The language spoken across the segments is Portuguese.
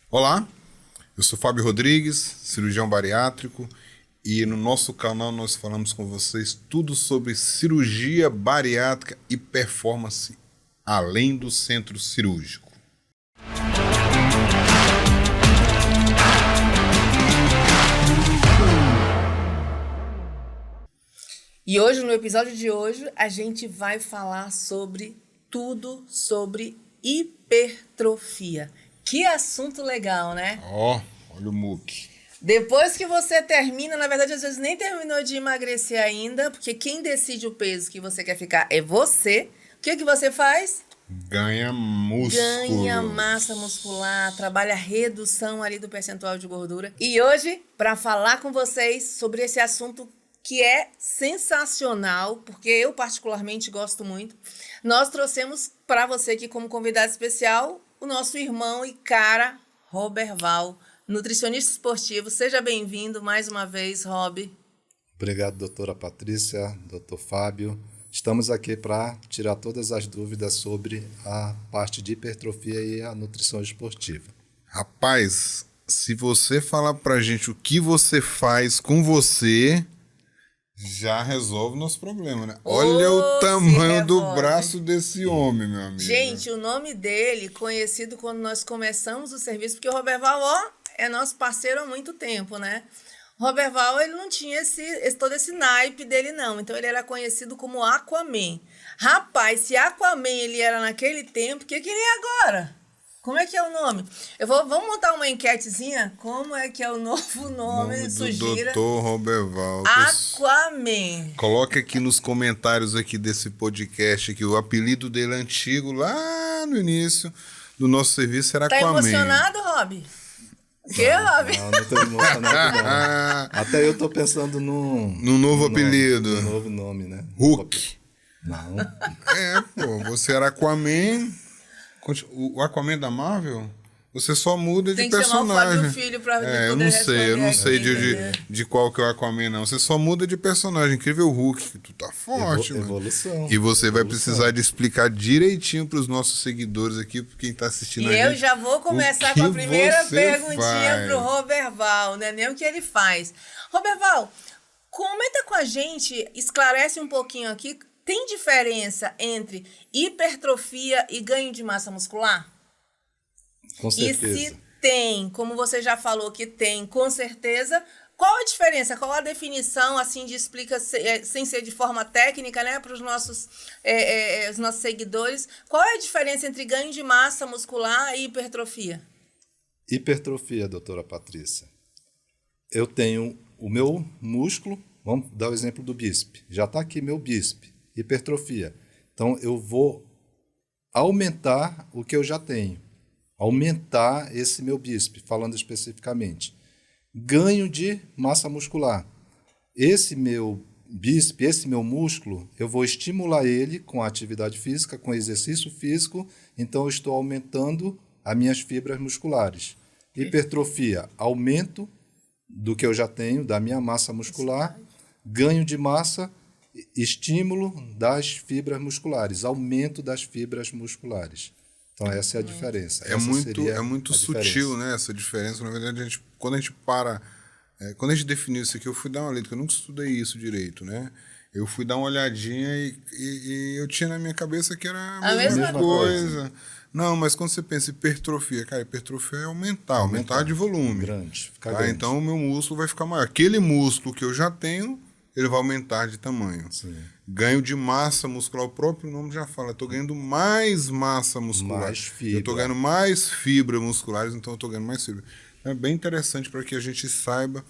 Olá, eu sou Fábio Rodrigues, cirurgião bariátrico, e no nosso canal nós falamos com vocês tudo sobre cirurgia bariátrica e performance além do centro cirúrgico. E hoje, no episódio de hoje, a gente vai falar sobre tudo sobre hipertrofia. Que assunto legal, né? Olha o muque. Depois que você termina, na verdade, às vezes nem terminou de emagrecer ainda, porque quem decide o peso que você quer ficar é você. O que você faz? Ganha músculo. Ganha massa muscular, trabalha a redução ali do percentual de gordura. E hoje, para falar com vocês sobre esse assunto que é sensacional, porque eu particularmente gosto muito, nós trouxemos para você aqui como convidado especial o nosso irmão e cara, Roberval, nutricionista esportivo. Seja bem-vindo mais uma vez, Rob. Obrigado, doutora Patrícia, doutor Fábio. Estamos aqui para tirar todas as dúvidas sobre a parte de hipertrofia e a nutrição esportiva. Rapaz, se você falar pra gente o que você faz com você, já resolve o nosso problema, né? Olha o tamanho do braço desse homem, meu amigo. Gente, o nome dele, conhecido quando nós começamos o serviço, porque o Roberval, é nosso parceiro há muito tempo, né? O Roberval, ele não tinha todo esse naipe dele, não. Então, ele era conhecido como Aquaman. Rapaz, se Aquaman ele era naquele tempo, o que ele é agora? Como é que é o nome? Vamos montar uma enquetezinha? Como é que é o novo nome? Sugira. Doutor Roberval. Aquaman. Coloque aqui nos comentários aqui desse podcast que o apelido dele antigo, lá no início do nosso serviço, era Aquaman. Tá emocionado, Rob? O que, Rob? Não tô emocionado, não. Até eu tô pensando no novo apelido. No novo nome, né? Hulk. Não. Você era Aquaman. O Aquaman da Marvel, você só muda de personagem. Tem que chamar o Fábio Filho pra poder eu não sei de qual que é o Aquaman, não. Você só muda de personagem. Incrível Hulk, tu tá forte, mano. Evolução. E você vai precisar de explicar direitinho pros nossos seguidores aqui, pra quem tá assistindo a gente. E eu já vou começar com a primeira perguntinha pro Roberval, né? Nem o que ele faz. Roberval, comenta com a gente, esclarece um pouquinho aqui. Tem diferença entre hipertrofia e ganho de massa muscular? Com certeza. E se tem, como você já falou que tem, com certeza, qual a diferença? Qual a definição, assim, de explica, sem ser de forma técnica, né, para os nossos seguidores, qual é a diferença entre ganho de massa muscular e hipertrofia? Hipertrofia, doutora Patrícia. Eu tenho o meu músculo, vamos dar o exemplo do bíceps. Já está aqui meu bíceps. Hipertrofia. Então, eu vou aumentar o que eu já tenho. Aumentar esse meu bíceps, falando especificamente. Ganho de massa muscular. Esse meu bíceps, esse meu músculo, eu vou estimular ele com a atividade física, com exercício físico, então eu estou aumentando as minhas fibras musculares. Hipertrofia, aumento do que eu já tenho, da minha massa muscular. Ganho de massa, estímulo das fibras musculares, aumento das fibras musculares. Então, essa é a diferença. É muito sutil, né, essa diferença. Na verdade, quando a gente definiu isso aqui, eu fui dar uma letra, que eu nunca estudei isso direito, né? Eu fui dar uma olhadinha e eu tinha na minha cabeça que era a mesma coisa. Não, mas quando você pensa em hipertrofia, cara, hipertrofia é aumentar de volume. Ficar grande. Então, o meu músculo vai ficar maior. Aquele músculo que eu já tenho, ele vai aumentar de tamanho. Sim. Ganho de massa muscular, o próprio nome já fala, eu estou ganhando mais massa muscular. Mais fibra. Eu estou ganhando mais fibras musculares, então eu estou ganhando mais fibra. É bem interessante para que a gente saiba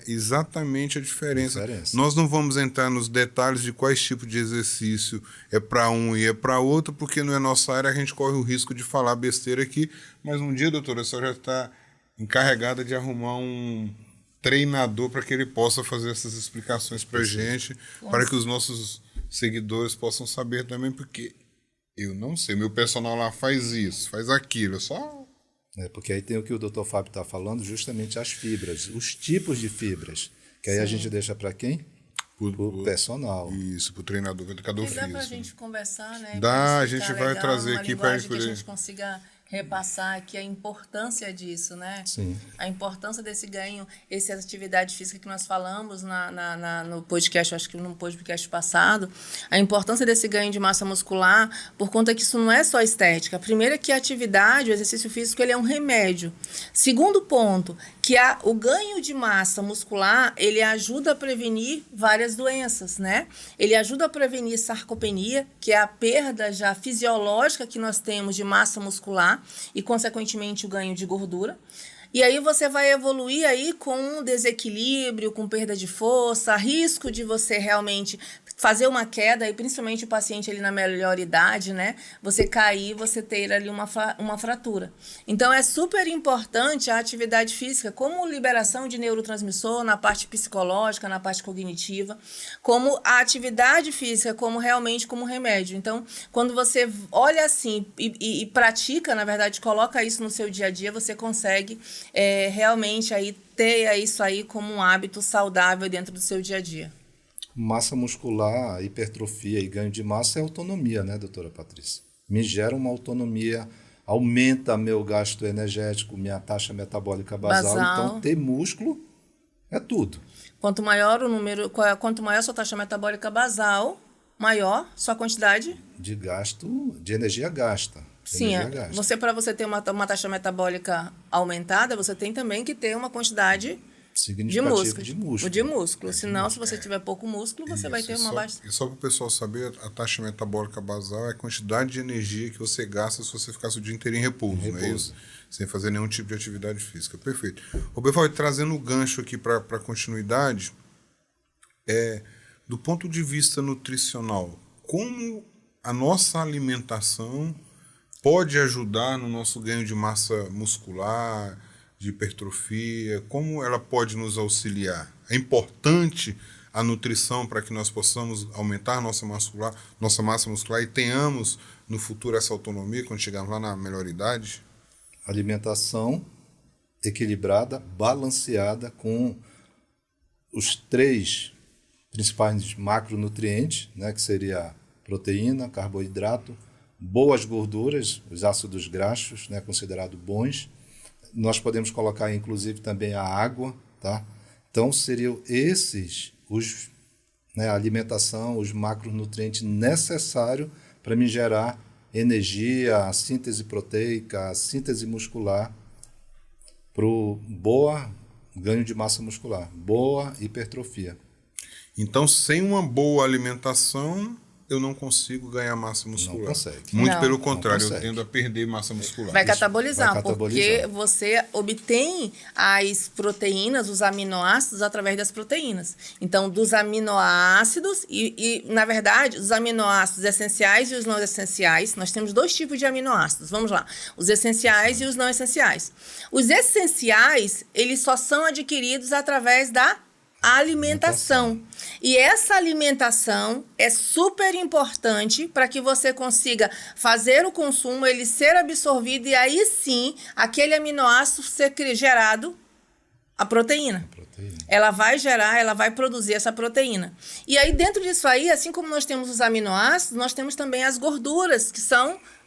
exatamente a diferença. Nós não vamos entrar nos detalhes de quais tipos de exercício é para um e é para outro, porque não é nossa área, a gente corre o risco de falar besteira aqui, mas um dia, doutora, a senhora já está encarregada de arrumar um treinador para que ele possa fazer essas explicações para a gente, para que os nossos seguidores possam saber também, porque eu não sei, meu personal lá faz isso, faz aquilo, porque aí tem o que o Dr. Fábio está falando, justamente as fibras, os tipos de fibras, que aí a gente deixa para quem? Pro personal. Isso, pro treinador, educador físico. Dá pra gente conversar, né? Dá, a gente vai trazer aqui para que a gente consiga repassar aqui a importância disso, né? Sim. A importância desse ganho, essa atividade física que nós falamos no podcast, acho que no podcast passado, a importância desse ganho de massa muscular, por conta que isso não é só estética. Primeiro é que a atividade, o exercício físico, ele é um remédio. Segundo ponto, que o ganho de massa muscular, ele ajuda a prevenir várias doenças, né? Ele ajuda a prevenir sarcopenia, que é a perda já fisiológica que nós temos de massa muscular, e, consequentemente, o ganho de gordura. E aí você vai evoluir aí com desequilíbrio, com perda de força, risco de você realmente fazer uma queda, e principalmente o paciente ali na melhor idade, né? Você cair, você ter ali uma fratura. Então, é super importante a atividade física como liberação de neurotransmissor na parte psicológica, na parte cognitiva, como a atividade física, como realmente como remédio. Então, quando você olha assim e pratica, na verdade, coloca isso no seu dia a dia, você consegue realmente aí ter isso aí como um hábito saudável dentro do seu dia a dia. Massa muscular, hipertrofia e ganho de massa é autonomia, né, doutora Patrícia? Me gera uma autonomia, aumenta meu gasto energético, minha taxa metabólica basal. Então, ter músculo é tudo. Quanto maior o número, quanto maior a sua taxa metabólica basal, maior sua quantidade de gasto, de energia gasta. Sim, para você ter uma taxa metabólica aumentada, você tem também que ter uma quantidade de músculo. Senão, se você tiver pouco músculo, você vai ter uma baixa. E só para o pessoal saber, a taxa metabólica basal é a quantidade de energia que você gasta se você ficasse o dia inteiro em repouso. Não é isso? Sem fazer nenhum tipo de atividade física. Perfeito. Roberval, trazendo o gancho aqui para a continuidade, do ponto de vista nutricional, como a nossa alimentação pode ajudar no nosso ganho de massa muscular, de hipertrofia, como ela pode nos auxiliar? É importante a nutrição para que nós possamos aumentar nossa massa muscular e tenhamos no futuro essa autonomia quando chegarmos lá na melhor idade? Alimentação equilibrada, balanceada, com os 3 principais macronutrientes, né, que seria proteína, carboidrato, boas gorduras, os ácidos graxos, né, considerados bons. Nós podemos colocar, inclusive, também a água, tá? Então, seriam esses a alimentação, os macronutrientes necessários para me gerar energia, a síntese proteica, a síntese muscular, para o boa ganho de massa muscular, boa hipertrofia. Então, sem uma boa alimentação, eu não consigo ganhar massa muscular. Não consegue. Muito pelo contrário, eu tendo a perder massa muscular. Vai catabolizar, porque você obtém as proteínas, os aminoácidos, através das proteínas. Então, dos aminoácidos na verdade, os aminoácidos essenciais e os não essenciais, nós temos 2 tipos de aminoácidos. Vamos lá. Os essenciais e os não essenciais. Os essenciais, eles só são adquiridos através da alimentação. E essa alimentação é super importante para que você consiga fazer o consumo, ele ser absorvido e aí sim, aquele aminoácido ser gerado a proteína. Ela vai produzir essa proteína. E aí dentro disso aí, assim como nós temos os aminoácidos, nós temos também as gorduras, que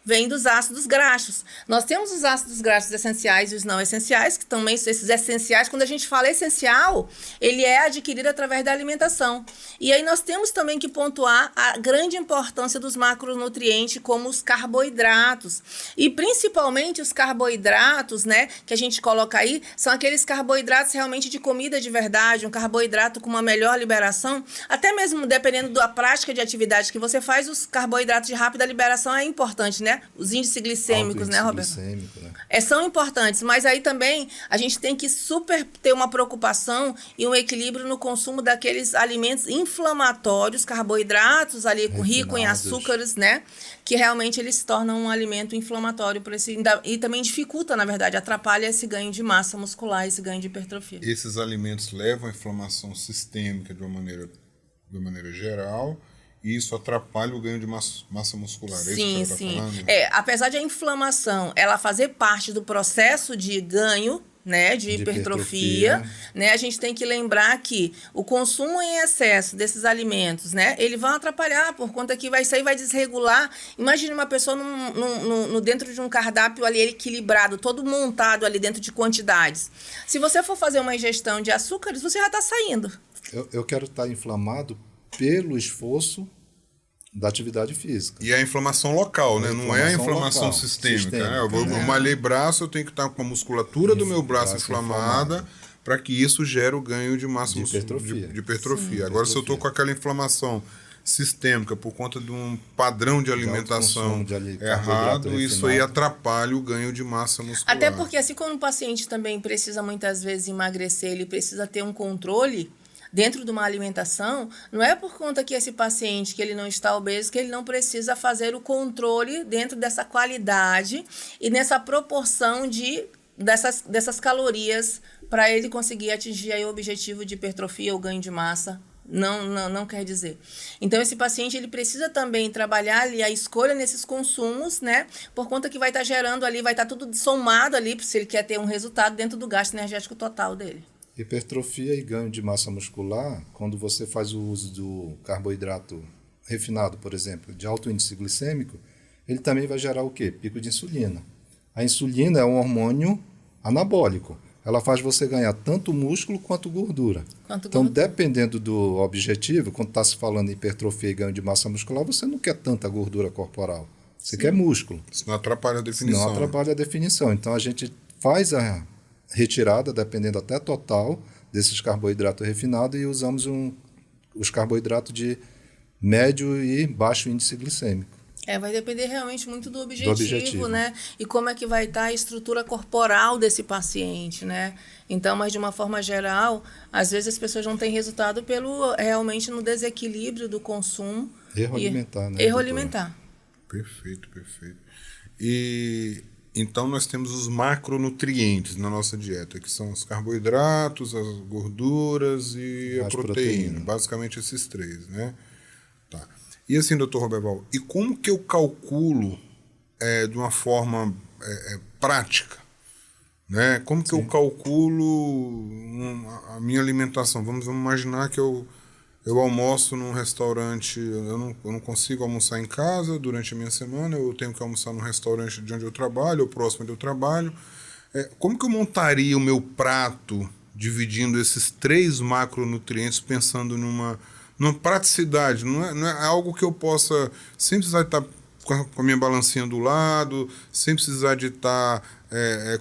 vêm dos ácidos graxos. Nós temos os ácidos graxos essenciais e os não essenciais, que também são esses essenciais. Quando a gente fala essencial, ele é adquirido através da alimentação. E aí nós temos também que pontuar a grande importância dos macronutrientes, como os carboidratos. E principalmente os carboidratos, né, que a gente coloca aí, são aqueles carboidratos realmente de comida de verdade, um carboidrato com uma melhor liberação. Até mesmo dependendo da prática de atividade que você faz, os carboidratos de rápida liberação é importante, né? Os índices glicêmicos, né, Roberto? São importantes, mas aí também a gente tem que super ter uma preocupação e um equilíbrio no consumo daqueles alimentos inflamatórios, carboidratos ali rico em açúcares, né? Que realmente eles se tornam um alimento inflamatório e também dificulta, na verdade, atrapalha esse ganho de massa muscular, esse ganho de hipertrofia. Esses alimentos levam à inflamação sistêmica de uma maneira geral. E isso atrapalha o ganho de massa muscular. Sim, é isso que sim. Falando? Apesar de a inflamação ela fazer parte do processo de ganho, né, de hipertrofia, né? A gente tem que lembrar que o consumo em excesso desses alimentos, né, ele vai atrapalhar por conta que isso aí vai desregular. Imagine uma pessoa dentro de um cardápio ali equilibrado, todo montado ali dentro de quantidades. Se você for fazer uma ingestão de açúcares, você já está saindo. Eu quero estar inflamado pelo esforço da atividade física. E a inflamação local, né? Não é a inflamação local, sistêmica. Né? Eu malhei braço, eu tenho que estar com a musculatura do meu braço inflamada para que isso gere o ganho de massa muscular, de hipertrofia. Agora, se eu estou com aquela inflamação sistêmica por conta de um padrão de alimentação errado, isso aí atrapalha o ganho de massa muscular. Até porque, assim como o paciente também precisa muitas vezes emagrecer, ele precisa ter um controle dentro de uma alimentação, não é por conta que esse paciente, que ele não está obeso, que ele não precisa fazer o controle dentro dessa qualidade e nessa proporção dessas calorias para ele conseguir atingir aí o objetivo de hipertrofia ou ganho de massa. Não quer dizer. Então, esse paciente ele precisa também trabalhar ali a escolha nesses consumos, né? Por conta que vai estar gerando ali, vai estar tudo somado ali, se ele quer ter um resultado dentro do gasto energético total dele. Hipertrofia e ganho de massa muscular, quando você faz o uso do carboidrato refinado, por exemplo, de alto índice glicêmico, ele também vai gerar o quê? Pico de insulina. A insulina é um hormônio anabólico. Ela faz você ganhar tanto músculo quanto gordura. Então, dependendo do objetivo, quando está se falando em hipertrofia e ganho de massa muscular, você não quer tanta gordura corporal. Você quer músculo. Isso não atrapalha a definição. Não atrapalha a definição. Então, a gente faz a retirada, dependendo até total, desses carboidratos refinados e usamos os carboidratos de médio e baixo índice glicêmico. Vai depender realmente muito do objetivo, né? E como é que vai estar a estrutura corporal desse paciente, né? Então, mas de uma forma geral, às vezes as pessoas não têm resultado realmente no desequilíbrio do consumo. Erro alimentar, né? Erro alimentar. Perfeito. E então nós temos os macronutrientes na nossa dieta, que são os carboidratos, as gorduras e a proteína. Basicamente esses três, né? Tá. E assim, doutor Roberval, e como que eu calculo de uma forma prática? Né? Como que eu calculo a minha alimentação? Vamos imaginar que eu almoço num restaurante, eu não consigo almoçar em casa durante a minha semana, eu tenho que almoçar num restaurante de onde eu trabalho, ou próximo onde eu trabalho. Como que eu montaria o meu prato dividindo esses 3 macronutrientes, pensando numa praticidade? Não é algo que eu possa, sem precisar estar com a minha balancinha do lado, sem precisar de estar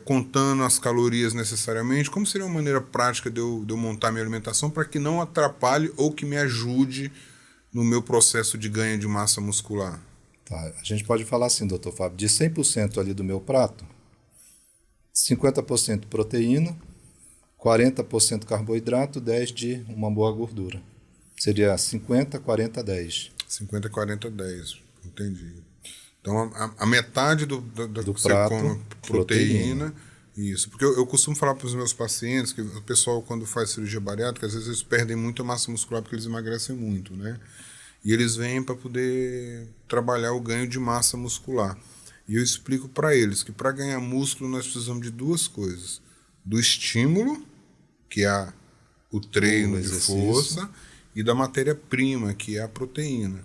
contando as calorias necessariamente. Como seria uma maneira prática de eu montar minha alimentação para que não atrapalhe ou que me ajude no meu processo de ganho de massa muscular? Tá, a gente pode falar assim, doutor Fábio, de 100% ali do meu prato, 50% proteína, 40% carboidrato, 10% de uma boa gordura. Seria 50, 40, 10. 50, 40, 10. Entendi. Então, a metade do que você come proteína. Isso. Porque eu costumo falar para os meus pacientes que o pessoal, quando faz cirurgia bariátrica, às vezes eles perdem muita massa muscular porque eles emagrecem muito, né? E eles vêm para poder trabalhar o ganho de massa muscular. E eu explico para eles que para ganhar músculo nós precisamos de 2 coisas. Do estímulo, que é o treino de força, e da matéria-prima, que é a proteína.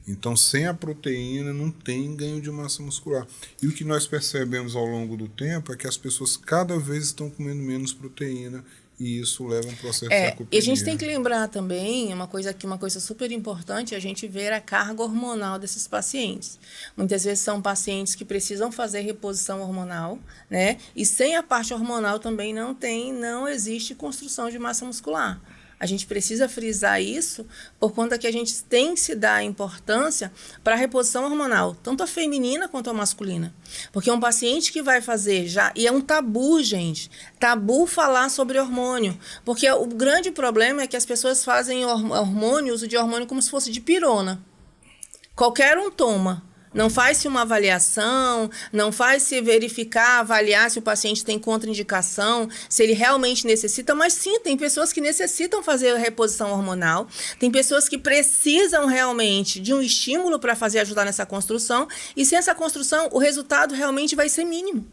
Então, sem a proteína, não tem ganho de massa muscular. E o que nós percebemos ao longo do tempo é que as pessoas cada vez estão comendo menos proteína, e isso leva a um processo de sarcopenia. E a gente tem que lembrar também, uma coisa super importante, a gente ver a carga hormonal desses pacientes. Muitas vezes são pacientes que precisam fazer reposição hormonal, né? E sem a parte hormonal também não existe construção de massa muscular. A gente precisa frisar isso por conta que a gente tem que se dar importância para a reposição hormonal, tanto a feminina quanto a masculina. Porque um paciente que vai fazer e é um tabu, gente, falar sobre hormônio. Porque o grande problema é que as pessoas fazem uso de hormônio como se fosse de pirona. Qualquer um toma. Não faz-se uma avaliação, não faz-se avaliar se o paciente tem contraindicação, se ele realmente necessita, mas sim, tem pessoas que necessitam fazer a reposição hormonal, tem pessoas que precisam realmente de um estímulo para ajudar nessa construção, e sem essa construção, o resultado realmente vai ser mínimo.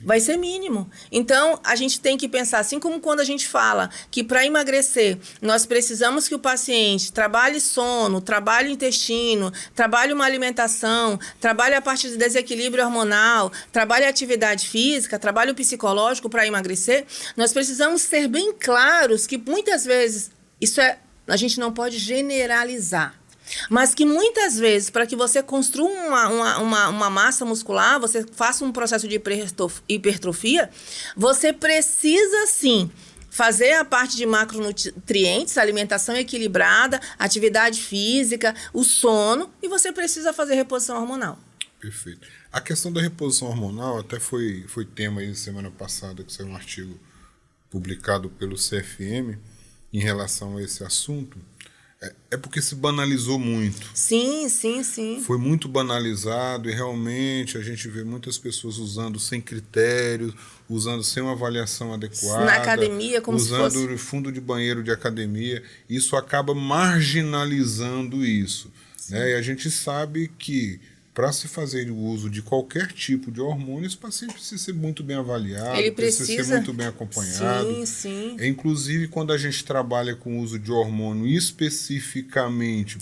Vai ser mínimo. Então, a gente tem que pensar, assim como quando a gente fala que para emagrecer, nós precisamos que o paciente trabalhe sono, trabalhe o intestino, trabalhe uma alimentação, trabalhe a parte de desequilíbrio hormonal, trabalhe a atividade física, trabalhe o psicológico para emagrecer, nós precisamos ser bem claros que muitas vezes, a gente não pode generalizar. Mas que muitas vezes, para que você construa uma massa muscular, você faça um processo de hipertrofia, você precisa sim fazer a parte de macronutrientes, alimentação equilibrada, atividade física, o sono, e você precisa fazer reposição hormonal. Perfeito. A questão da reposição hormonal até foi tema aí semana passada, que saiu um artigo publicado pelo CFM em relação a esse assunto. É porque se banalizou muito. Sim. Foi muito banalizado e realmente a gente vê muitas pessoas usando sem critérios, usando sem uma avaliação adequada. Na academia, como se fosse... Usando fundo de banheiro de academia. Isso acaba marginalizando isso. Né? E a gente sabe que para se fazer o uso de qualquer tipo de hormônio, esse paciente precisa ser muito bem avaliado, ele precisa ser muito bem acompanhado. Sim. Inclusive, quando a gente trabalha com o uso de hormônio especificamente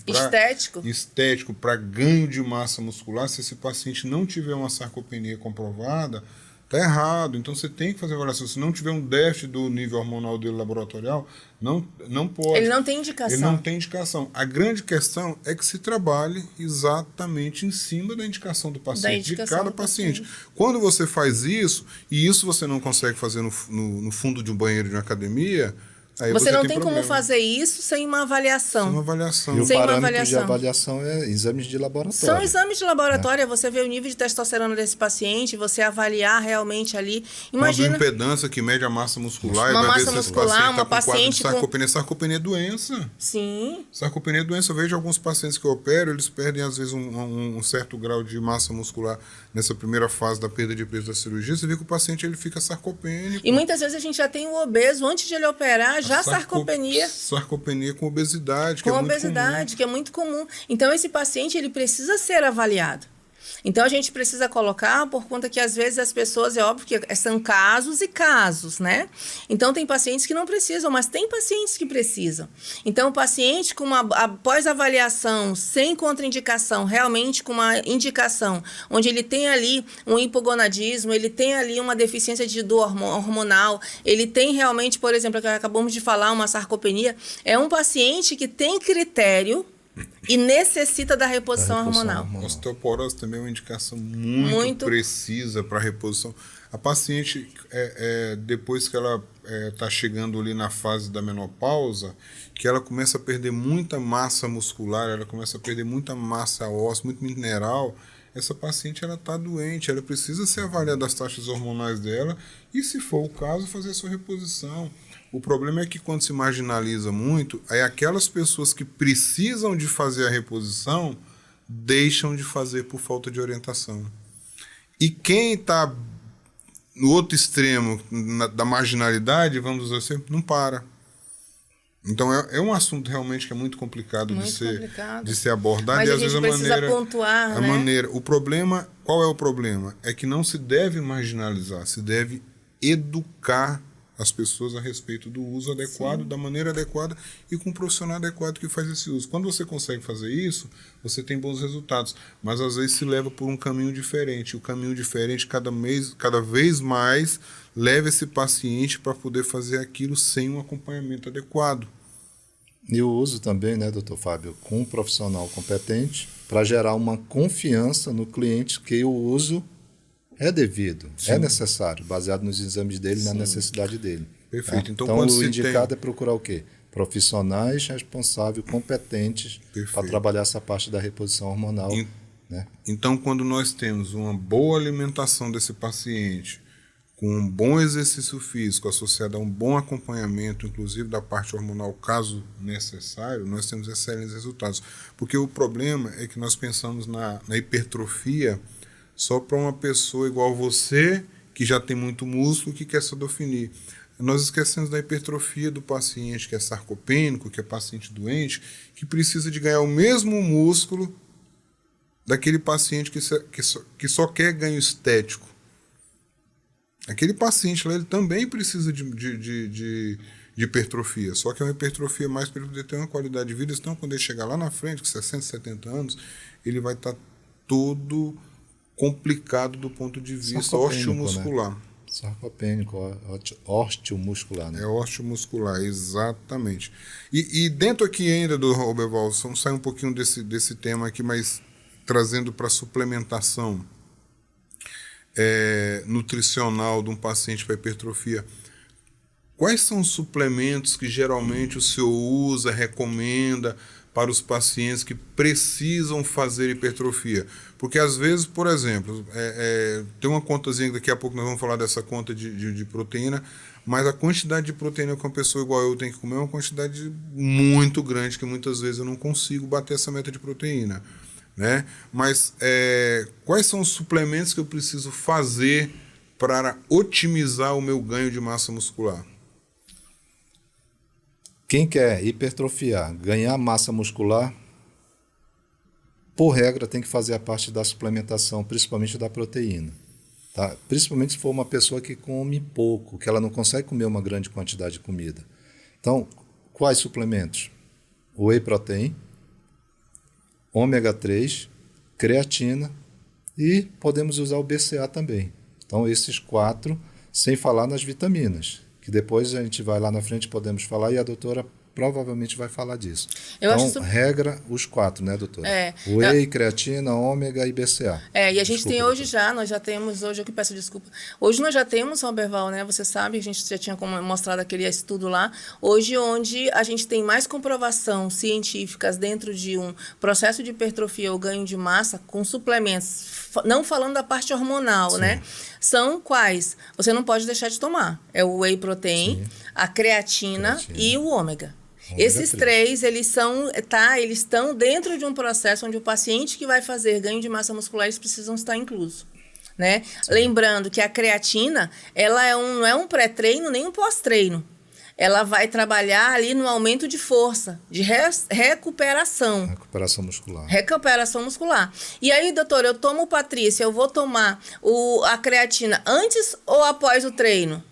estético para ganho de massa muscular, se esse paciente não tiver uma sarcopenia comprovada, está errado. Então, você tem que fazer avaliação. Se não tiver um déficit do nível hormonal dele laboratorial, não pode. Ele não tem indicação. Ele não tem indicação. A grande questão é que se trabalhe exatamente em cima da indicação do paciente, de cada paciente. Quando você faz isso, e isso você não consegue fazer no fundo de um banheiro de uma academia... Aí você não tem como fazer isso sem uma avaliação. Sem uma avaliação. E o parâmetro de avaliação é exames de laboratório. São exames de laboratório, você vê o nível de testosterona desse paciente, você avaliar realmente ali. Imagina uma bioimpedância que mede a massa muscular. Uma e vai massa ver se muscular, uma paciente paciente com sarcopenia. Sarcopenia é doença. Sim. Sarcopenia é doença. Eu vejo alguns pacientes que eu opero, eles perdem às vezes um certo grau de massa muscular nessa primeira fase da perda de peso da cirurgia. Você vê que o paciente ele fica sarcopênico. E muitas vezes a gente já tem o obeso, antes de ele operar, já sarcopenia. Sarcopenia com obesidade, que é muito comum. Então, esse paciente ele precisa ser avaliado. Então, a gente precisa colocar, por conta que, às vezes, as pessoas, é óbvio que são casos e casos, né? Então, tem pacientes que não precisam, mas tem pacientes que precisam. Então, o paciente com após avaliação, sem contraindicação, realmente com uma indicação, onde ele tem ali um hipogonadismo, ele tem ali uma deficiência de dor hormonal, ele tem realmente, por exemplo, que acabamos de falar, uma sarcopenia, é um paciente que tem critério e necessita da reposição hormonal. A osteoporose também é uma indicação muito precisa para a reposição. A paciente, depois que ela está chegando ali na fase da menopausa, que ela começa a perder muita massa muscular, ela começa a perder muita massa óssea, muito mineral, essa paciente ela está doente, ela precisa ser avaliada as taxas hormonais dela e, se for o caso, fazer a sua reposição. O problema é que quando se marginaliza muito, aí aquelas pessoas que precisam de fazer a reposição deixam de fazer por falta de orientação. E quem está no outro extremo da marginalidade, vamos dizer assim, não para. Então é um assunto realmente que é muito complicado, de ser abordado. Mas e a às gente vezes precisa pontuar, né? O problema, qual é o problema? É que não se deve marginalizar, se deve educar as pessoas a respeito do uso adequado, da maneira adequada e com um profissional adequado que faz esse uso. Quando você consegue fazer isso, você tem bons resultados, mas às vezes se leva por um caminho diferente. O caminho diferente, cada vez mais, leva esse paciente para poder fazer aquilo sem um acompanhamento adequado. E o uso também, né, doutor Fábio, com um profissional competente para gerar uma confiança no cliente que o uso é devido, é necessário, baseado nos exames dele e na necessidade dele. Perfeito. Então o indicado é procurar o quê? Profissionais responsáveis, competentes para trabalhar essa parte da reposição hormonal. Né? Então, quando nós temos uma boa alimentação desse paciente, com um bom exercício físico associado a um bom acompanhamento, inclusive da parte hormonal, caso necessário, nós temos excelentes resultados. Porque o problema é que nós pensamos na hipertrofia só para uma pessoa igual você, que já tem muito músculo, que quer se definir. Nós esquecemos da hipertrofia do paciente que é sarcopênico, que é paciente doente, que precisa de ganhar o mesmo músculo daquele paciente que só quer ganho estético. Aquele paciente lá, ele também precisa de hipertrofia, só que é uma hipertrofia mais para ele poder ter uma qualidade de vida, senão quando ele chegar lá na frente, com 60, 70 anos, ele vai estar todo complicado do ponto de vista osteomuscular. Né? Sarcopênico, osteomuscular, né? É osteomuscular, exatamente. E dentro aqui ainda do Roberval, vamos sair um pouquinho desse tema aqui, mas trazendo para a suplementação nutricional de um paciente para hipertrofia. Quais são os suplementos que geralmente o senhor usa, recomenda para os pacientes que precisam fazer hipertrofia? Porque às vezes, por exemplo, tem uma contazinha, daqui a pouco nós vamos falar dessa conta de proteína, mas a quantidade de proteína que uma pessoa igual eu tem que comer é uma quantidade muito grande, que muitas vezes eu não consigo bater essa meta de proteína. Né? Mas quais são os suplementos que eu preciso fazer para otimizar o meu ganho de massa muscular? Quem quer hipertrofiar, ganhar massa muscular, por regra tem que fazer a parte da suplementação, principalmente da proteína. Tá? Principalmente se for uma pessoa que come pouco, que ela não consegue comer uma grande quantidade de comida. Então, quais suplementos? Whey protein, ômega 3, creatina e podemos usar o BCA também. Então, esses 4, sem falar nas vitaminas, que depois a gente vai lá na frente, podemos falar, e a doutora provavelmente vai falar disso. Regra, os 4, né, doutora? Whey, creatina, ômega e BCA. E a gente tem hoje nós já temos, hoje eu que peço desculpa, hoje nós já temos, Roberval, né, você sabe, a gente já tinha mostrado aquele estudo lá, hoje onde a gente tem mais comprovação científicas dentro de um processo de hipertrofia ou ganho de massa com suplementos, não falando da parte hormonal, sim, né? São quais? Você não pode deixar de tomar. É o whey protein, sim, a creatina e o ômega. Esses 3, eles estão dentro de um processo onde o paciente que vai fazer ganho de massa muscular, eles precisam estar inclusos. Né? Lembrando que a creatina, ela não é um pré-treino nem um pós-treino. Ela vai trabalhar ali no aumento de força, de recuperação. Recuperação muscular. E aí, doutora, eu tomo, Patrícia, eu vou tomar a creatina antes ou após o treino?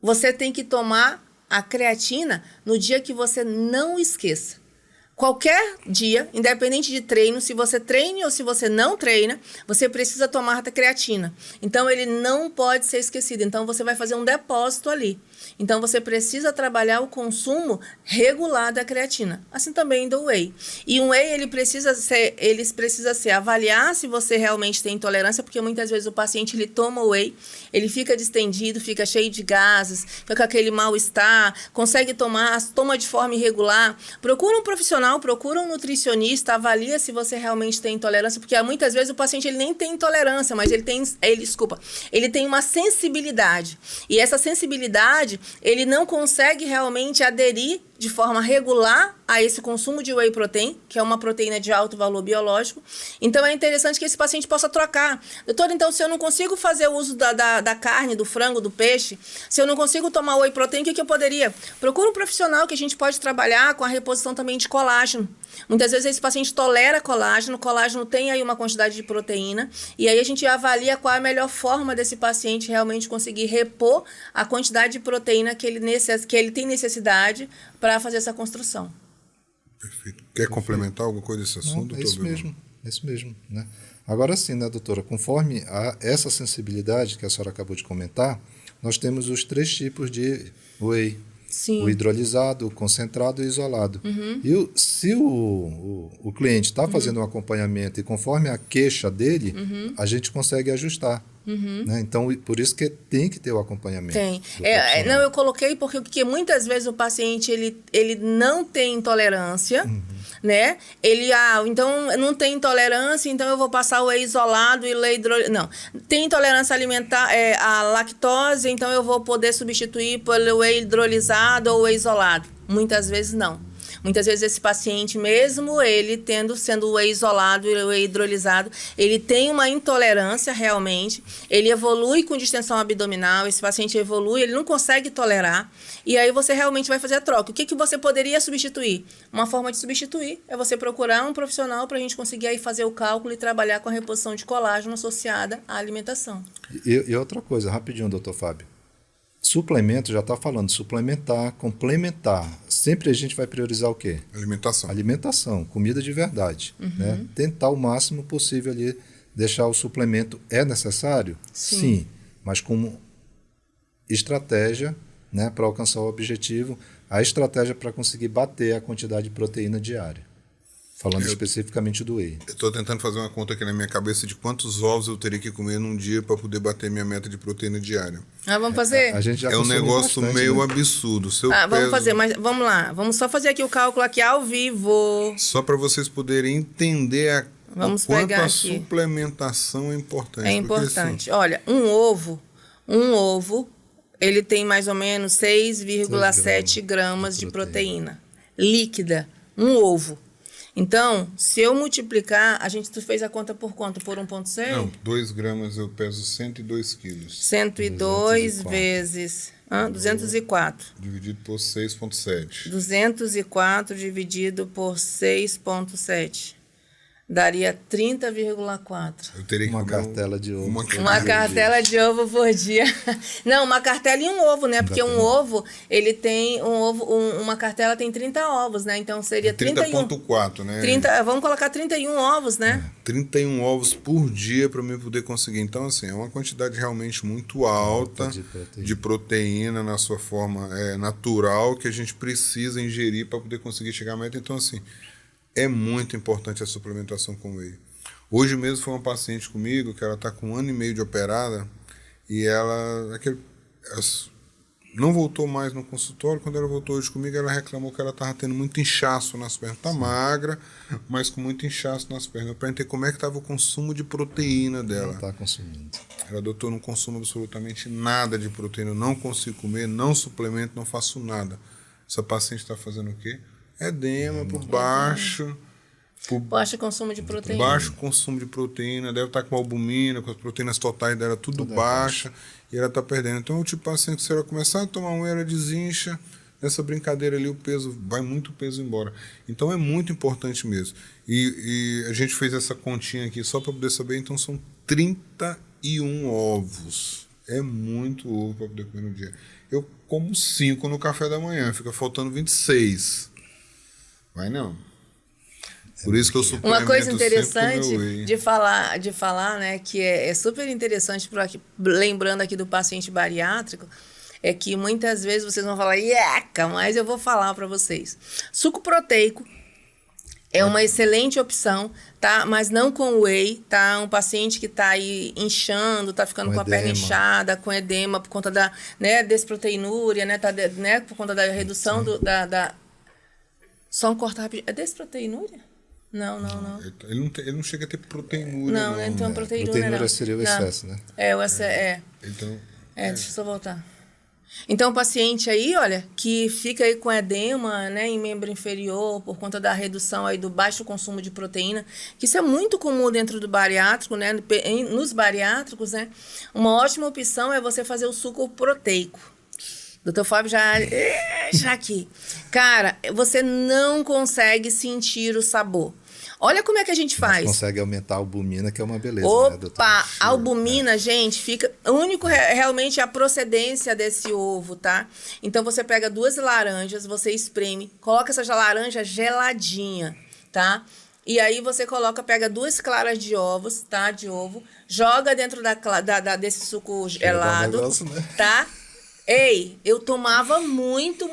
Você tem que tomar a creatina no dia que você não esqueça. Qualquer dia, independente de treino, se você treine ou se você não treina, você precisa tomar a creatina. Então, ele não pode ser esquecido. Então, você vai fazer um depósito ali. Então, você precisa trabalhar o consumo regular da creatina. Assim também do whey. E um whey, ele precisa ser avaliar se você realmente tem intolerância, porque muitas vezes o paciente, ele toma o whey, ele fica distendido, fica cheio de gases, fica com aquele mal-estar, consegue toma de forma irregular. Procura um profissional, procura um nutricionista, avalia se você realmente tem intolerância, porque muitas vezes o paciente, ele nem tem intolerância, mas ele tem uma sensibilidade. E essa sensibilidade, ele não consegue realmente aderir de forma regular a esse consumo de whey protein, que é uma proteína de alto valor biológico. Então, é interessante que esse paciente possa trocar. Doutor, então, se eu não consigo fazer o uso da carne, do frango, do peixe, se eu não consigo tomar whey protein, o que eu poderia? Procura um profissional que a gente pode trabalhar com a reposição também de colágeno. Muitas vezes esse paciente tolera colágeno, o colágeno tem aí uma quantidade de proteína, e aí a gente avalia qual é a melhor forma desse paciente realmente conseguir repor a quantidade de proteína que ele tem necessidade para fazer essa construção. Perfeito. Quer complementar alguma coisa desse assunto? Não, é isso mesmo. Né? Agora sim, né, doutora, conforme essa sensibilidade que a senhora acabou de comentar, nós temos os 3 tipos de whey. Sim. O hidrolisado, o concentrado e o isolado. Uhum. E se o cliente está fazendo um acompanhamento e conforme a queixa dele, a gente consegue ajustar. Né? Então, por isso que tem que ter o acompanhamento. Tem. Não, eu coloquei porque muitas vezes o paciente ele não tem intolerância, né? Então não tem intolerância, então eu vou passar o whey isolado e whey hidrolisado. Não. Tem intolerância alimentar à lactose, então eu vou poder substituir pelo whey hidrolisado ou whey isolado. Muitas vezes não. Muitas vezes esse paciente, mesmo ele sendo whey isolado, whey hidrolisado, ele tem uma intolerância realmente, ele evolui com distensão abdominal, esse paciente evolui, ele não consegue tolerar, e aí você realmente vai fazer a troca. O que você poderia substituir? Uma forma de substituir é você procurar um profissional para a gente conseguir aí fazer o cálculo e trabalhar com a reposição de colágeno associada à alimentação. E outra coisa, rapidinho, doutor Fábio. Suplemento, já está falando, suplementar, complementar. Sempre a gente vai priorizar o quê? Alimentação. Alimentação, comida de verdade. Né? Tentar o máximo possível ali, deixar o suplemento. É necessário? Sim. Mas como estratégia, né, para alcançar o objetivo, a estratégia para conseguir bater a quantidade de proteína diária. Falando especificamente do whey. Eu estou tentando fazer uma conta aqui na minha cabeça de quantos ovos eu teria que comer num dia para poder bater minha meta de proteína diária. Vamos fazer? A gente já é um negócio bastante, meio né? absurdo. Vamos fazer, mas vamos lá. Vamos só fazer aqui o cálculo aqui ao vivo. Só para vocês poderem entender Vamos o quanto pegar a aqui. suplementação é importante. É importante. Olha, um ovo, ele tem mais ou menos 6,7 gramas de proteína líquida. Um ovo. Então, se eu multiplicar, a gente fez a conta por quanto? Por 1,6? Não, 2 gramas eu peso 102 quilos. 102 vezes 204. Dividido por 6,7. 204 dividido por 6,7. Daria 30,4. Eu teria que Uma comer cartela de ovo. Uma cartela de ovo por dia. Não, uma cartela e um ovo, né? Porque um ovo, ele tem uma cartela tem 30 ovos, né? Então seria 30,4, né? 30, vamos colocar 31 ovos, né? 31 ovos por dia para mim poder conseguir. Então, assim, é uma quantidade realmente muito alta de proteína na sua forma natural que a gente precisa ingerir para poder conseguir chegar à meta. Então, assim, é muito importante a suplementação com whey. Hoje mesmo foi uma paciente comigo que ela está com 1 ano e meio de operada e ela não voltou mais no consultório. Quando ela voltou hoje comigo, ela reclamou que ela estava tendo muito inchaço nas pernas. Está magra, mas com muito inchaço nas pernas. Eu perguntei como é que estava o consumo de proteína dela. Não está consumindo. Ela, doutor, não consumo absolutamente nada de proteína. Eu não consigo comer, não suplemento, não faço nada. Essa paciente está fazendo o quê? Edema por baixo. Baixo consumo de proteína. Baixo consumo de proteína. Deve estar com albumina, com as proteínas totais dela tudo baixa. E ela está perdendo. Então, o tipo de paciente que se ela começar a tomar um, ela desincha. Nessa brincadeira ali, o peso vai muito peso embora. Então, é muito importante mesmo. E a gente fez essa continha aqui só para poder saber. Então, são 31 ovos. É muito ovo para poder comer no dia. Eu como 5 no café da manhã. Fica faltando 26. Vai não. Por isso que eu suplemento. Uma coisa interessante de falar, né, que é super interessante, lembrando aqui do paciente bariátrico, é que muitas vezes vocês vão falar, mas eu vou falar para vocês. Suco proteico é uma excelente opção, tá? Mas não com whey, tá? Um paciente que está aí inchando, está ficando com a perna inchada, com edema, por conta da desproteinúria, né? Por conta da redução da... Só um corte rápido. É desproteinúria? Não. Ele não chega a ter proteinúria, não. Não, então proteinúria Proteinúria seria o excesso, né? O excesso, Então... deixa eu só voltar. Então, o paciente aí, olha, que fica aí com edema, né, em membro inferior, por conta da redução aí do baixo consumo de proteína, que isso é muito comum dentro do bariátrico, né, nos bariátricos, né, uma ótima opção é você fazer o suco proteico. Doutor Fábio já aqui. Cara, você não consegue sentir o sabor. Olha como é que a gente faz. Mas consegue aumentar a albumina, que é uma beleza, Opa, né, doutor? a albumina, gente, fica... O único realmente é a procedência desse ovo, tá? Então, você pega 2 laranjas, você espreme, coloca essa laranja geladinha, tá? E aí, você pega 2 claras de ovos, tá? De ovo, joga dentro desse suco gelado, tá? Ei, eu tomava muito.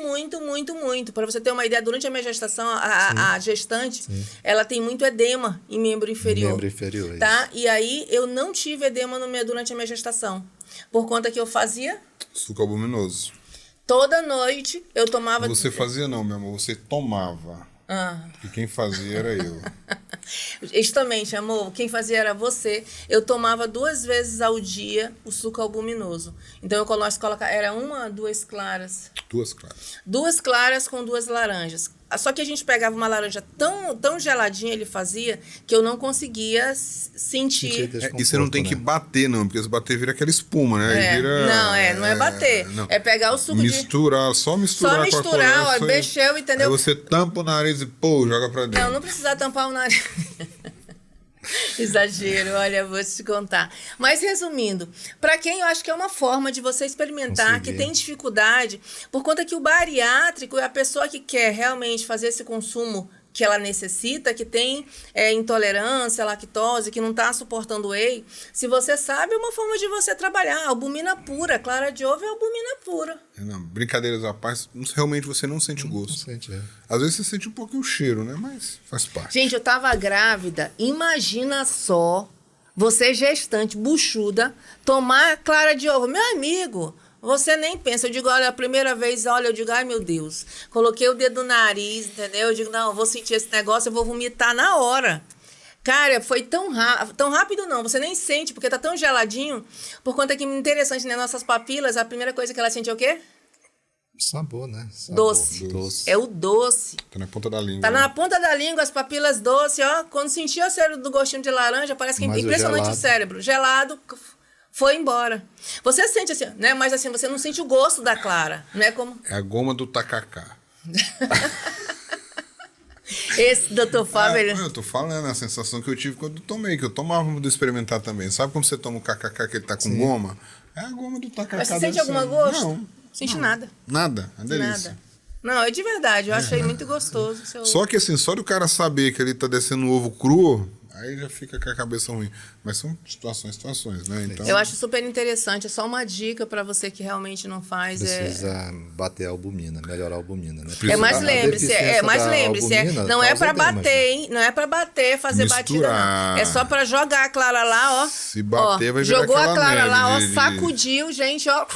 Para você ter uma ideia, durante a minha gestação, a gestante, ela tem muito edema em membro inferior. Membro inferior, tá? E aí, eu não tive edema durante a minha gestação. Por conta que eu fazia... Suco albuminoso. Toda noite, eu tomava... Você fazia não, meu amor. Você tomava. Porque quem fazia era eu. Justamente, amor, quem fazia era você. Eu tomava 2 vezes ao dia o suco albuminoso. Então, nós colocava... Era 1, 2 claras. 2 claras. 2 claras com 2 laranjas. Só que a gente pegava uma laranja tão geladinha, ele fazia, que eu não conseguia sentir. E você não tem que bater, não, porque se bater vira aquela espuma, né? Aí vira, não é bater. Não. É pegar o suco só misturar com a colher. Ó, mexeu, entendeu? Aí você tampa o nariz e, joga pra dentro. Não precisa tampar o nariz. Exagero, olha, vou te contar. Mas resumindo, para quem eu acho que é uma forma de você experimentar, que tem dificuldade, por conta que o bariátrico é a pessoa que quer realmente fazer esse consumo que ela necessita, que tem intolerância à lactose, que não está suportando whey. Se você sabe, é uma forma de você trabalhar. Albumina pura, clara de ovo é albumina pura. Não, brincadeiras à parte, realmente você não sente o gosto. Não sente, Às vezes você sente um pouquinho o cheiro, né? Mas faz parte. Gente, eu tava grávida, imagina só, você gestante, buchuda, tomar clara de ovo. Meu amigo... Você nem pensa. Eu digo, olha, a primeira vez, eu digo, ai, meu Deus. Coloquei o dedo no nariz, entendeu? Eu digo, não, eu vou sentir esse negócio, eu vou vomitar na hora. Cara, foi tão rápido não, você nem sente, porque tá tão geladinho. Por conta que, interessante, né? Nossas papilas, a primeira coisa que ela sente é o quê? Sabor, né? Doce. É o doce. Tá na ponta da língua. Tá na ponta da língua, as papilas doces, ó. Quando sentir o cheiro do gostinho de laranja, parece que é impressionante o cérebro. Gelado... Foi embora. Você sente assim, né? Mas assim, você não sente o gosto da clara, né? Como... É a goma do tacacá. Esse doutor Fábio... Eu tô falando a sensação que eu tive quando tomei, que eu tomava do experimentar também. Sabe como você toma o kkk que ele tá com goma? É a goma do tacacá. Mas você sente algum gosto? Não. Sente nada. Nada, é delícia. Nada. Não, é de verdade, eu achei muito gostoso. Só que assim, só do cara saber que ele tá descendo o ovo cru... Aí já fica com a cabeça ruim. Mas são situações, né? Então... Eu acho super interessante. É só uma dica para você que realmente não faz. Precisa bater a albumina, melhorar a albumina, né? Mas lembre-se, não é para bater, hein? Não é para bater, fazer batida, não. É só para jogar a clara lá, ó. Se bater, vai virar jogou aquela a clara neve lá, ó, sacudiu, gente, ó.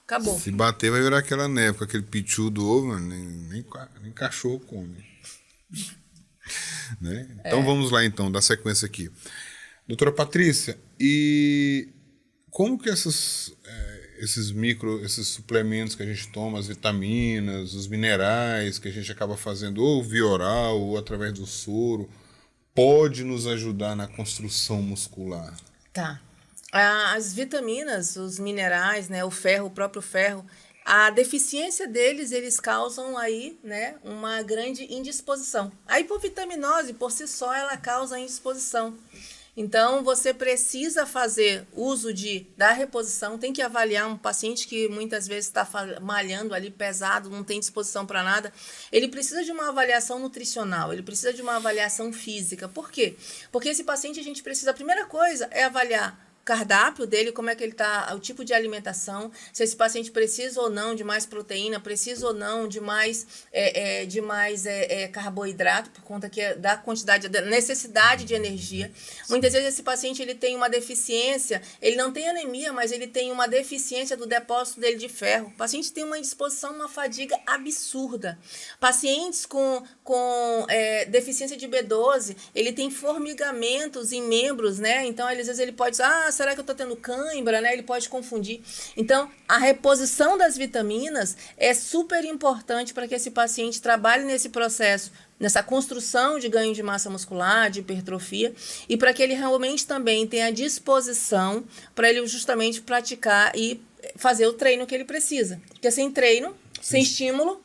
Acabou. Se bater, vai virar aquela neve, com aquele pichu do ovo, nem cachorro come. Né? Então vamos lá então, dar sequência aqui. Doutora Patrícia, e como que esses suplementos que a gente toma, as vitaminas, os minerais que a gente acaba fazendo ou via oral ou através do soro, pode nos ajudar na construção muscular? Tá. As vitaminas, os minerais, né, o ferro, o próprio ferro, a deficiência deles, eles causam aí, né, uma grande indisposição. A hipovitaminose, por si só, ela causa indisposição. Então, você precisa fazer uso da reposição, tem que avaliar um paciente que muitas vezes está malhando ali pesado, não tem disposição para nada. Ele precisa de uma avaliação nutricional, ele precisa de uma avaliação física. Por quê? Porque esse paciente, a gente precisa, a primeira coisa é avaliar cardápio dele, como é que ele está, o tipo de alimentação, se esse paciente precisa ou não de mais proteína, precisa ou não de mais carboidrato, por conta da quantidade, da necessidade de energia. Muitas vezes esse paciente ele tem uma deficiência, ele não tem anemia, mas ele tem uma deficiência do depósito dele de ferro. O paciente tem uma indisposição, uma fadiga absurda. Pacientes com deficiência de B12, ele tem formigamentos em membros, né? Então, às vezes ele pode dizer, será que eu estou tendo cãibra, né? Ele pode confundir. Então, a reposição das vitaminas é super importante para que esse paciente trabalhe nesse processo, nessa construção de ganho de massa muscular, de hipertrofia, e para que ele realmente também tenha disposição para ele justamente praticar e fazer o treino que ele precisa. Porque sem treino, sem estímulo...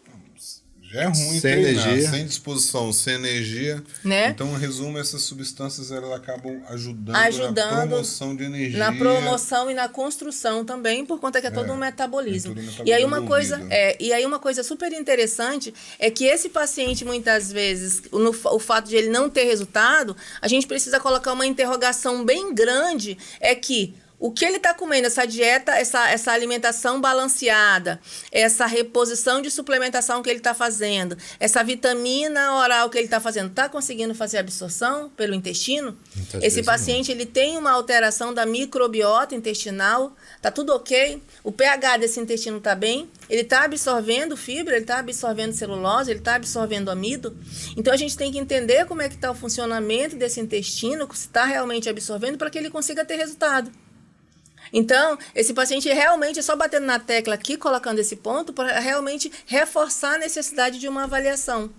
Já é ruim sem treinar, energia. Sem disposição, sem energia. Né? Então, em resumo, essas substâncias elas acabam ajudando na promoção de energia. Na promoção e na construção também, por conta que é todo um metabolismo. E aí uma coisa super interessante é que esse paciente, muitas vezes, o fato de ele não ter resultado, a gente precisa colocar uma interrogação bem grande, é que o que ele está comendo, essa dieta, essa alimentação balanceada, essa reposição de suplementação que ele está fazendo, essa vitamina oral que ele está fazendo, está conseguindo fazer absorção pelo intestino? Esse paciente ele tem uma alteração da microbiota intestinal, está tudo ok? O pH desse intestino está bem? Ele está absorvendo fibra, ele está absorvendo celulose, ele está absorvendo amido? Então, a gente tem que entender como é que está o funcionamento desse intestino, se está realmente absorvendo, para que ele consiga ter resultado. Então, esse paciente realmente é só batendo na tecla aqui, colocando esse ponto, para realmente reforçar a necessidade de uma avaliação.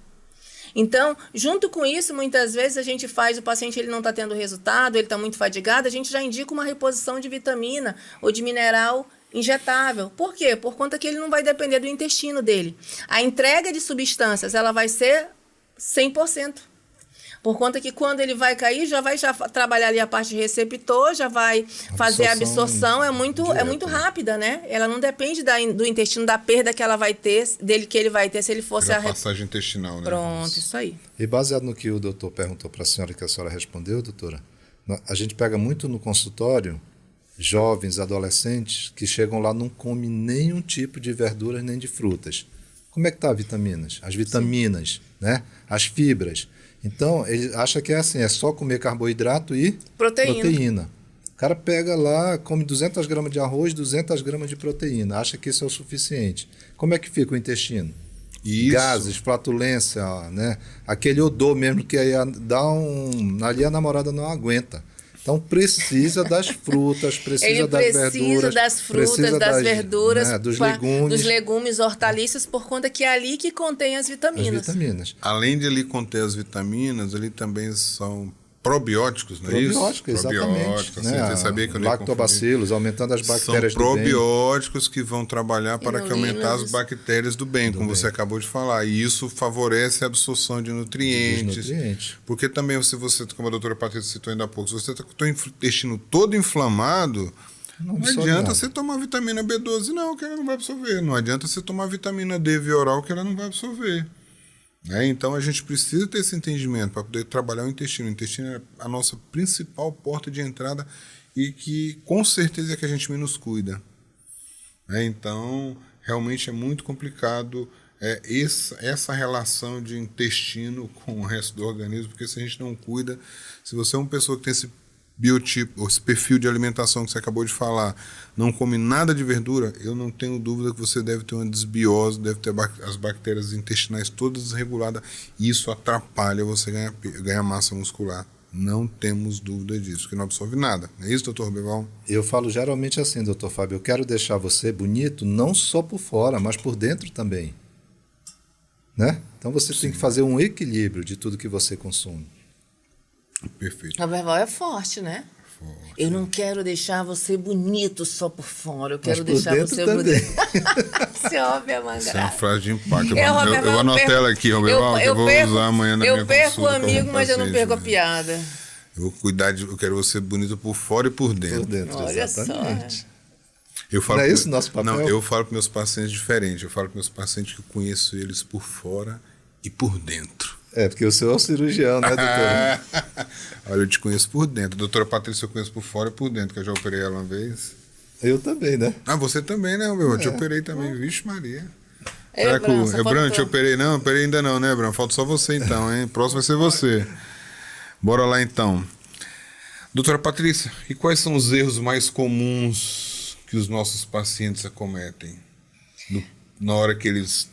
Então, junto com isso, muitas vezes a gente faz, o paciente ele não está tendo resultado, ele está muito fadigado, a gente já indica uma reposição de vitamina ou de mineral injetável. Por quê? Por conta que ele não vai depender do intestino dele. A entrega de substâncias, ela vai ser 100%. Por conta que quando ele vai cair, já vai trabalhar ali a parte de receptor, já vai fazer a absorção, é muito rápida, né? Ela não depende do intestino, da perda que ela vai ter, dele que ele vai ter se ele fosse a passagem intestinal, né? Pronto, isso aí. E baseado no que o doutor perguntou para a senhora, que a senhora respondeu, doutora, a gente pega muito no consultório jovens, adolescentes, que chegam lá não comem nenhum tipo de verduras nem de frutas. Como é que tá as vitaminas, né? As fibras. Então, ele acha que é assim, é só comer carboidrato e proteína. O cara pega lá, come 200 gramas de arroz, 200 gramas de proteína, acha que isso é o suficiente. Como é que fica o intestino? Isso. Gases, flatulência, né? Aquele odor mesmo que aí ali a namorada não aguenta. Então, precisa das frutas, precisa das verduras. Das frutas, das verduras, né, dos legumes, hortaliças, por conta que é ali que contém as vitaminas. Além de ali conter as vitaminas, ali também são probióticos, não é isso? Probióticos, exatamente. Né? Você sabia que eu lactobacilos, aumentando as bactérias do bem. São probióticos que vão trabalhar para aumentar as bactérias do bem, como você acabou de falar. E isso favorece a absorção de nutrientes. Porque também, se você, como a doutora Patrícia citou ainda há pouco, se você está com o intestino todo inflamado, não adianta você tomar vitamina B12, não, que ela não vai absorver. Não adianta você tomar vitamina D via oral, que ela não vai absorver. Então, a gente precisa ter esse entendimento para poder trabalhar o intestino. O intestino é a nossa principal porta de entrada e que, com certeza, é que a gente menos cuida. Então, realmente é muito complicado essa relação de intestino com o resto do organismo, porque se a gente não cuida, se você é uma pessoa que tem esse biotipo, esse perfil de alimentação que você acabou de falar, não come nada de verdura, eu não tenho dúvida que você deve ter uma desbiose, deve ter as bactérias intestinais todas desreguladas, e isso atrapalha você ganhar massa muscular. Não temos dúvida disso, porque não absorve nada. Não é isso, doutor Roberval? Eu falo geralmente assim, doutor Fábio, eu quero deixar você bonito não só por fora, mas por dentro também. Né? Então você tem que fazer um equilíbrio de tudo que você consome. Perfeito. A verbal é forte, né? Forte. Eu não quero deixar você bonito só por fora, eu quero deixar você bonito. Esse homem é uma graça. Isso é uma frase de impacto. Eu anotei ela aqui, Roberval, que eu vou usar amanhã na minha consulta. Eu perco o amigo, mas eu não perco a piada. Eu vou eu quero você bonito por fora e por dentro. Por dentro, olha exatamente. Só. Eu falo, não é isso o nosso papel? Não, eu falo para meus pacientes diferente. Eu falo para meus pacientes que eu conheço eles por fora e por dentro. Porque o senhor é um cirurgião, né, doutor? Olha, eu te conheço por dentro. Doutora Patrícia, eu conheço por fora e por dentro, que eu já operei ela uma vez. Eu também, né? Você também, né, meu? Eu te operei também. Vixe, Maria. Bran, te operei? Não, operei ainda não, né, Bran? Falta só você então, hein? Próximo vai ser você. Bora lá, então. Doutora Patrícia, e quais são os erros mais comuns que os nossos pacientes acometem na hora que eles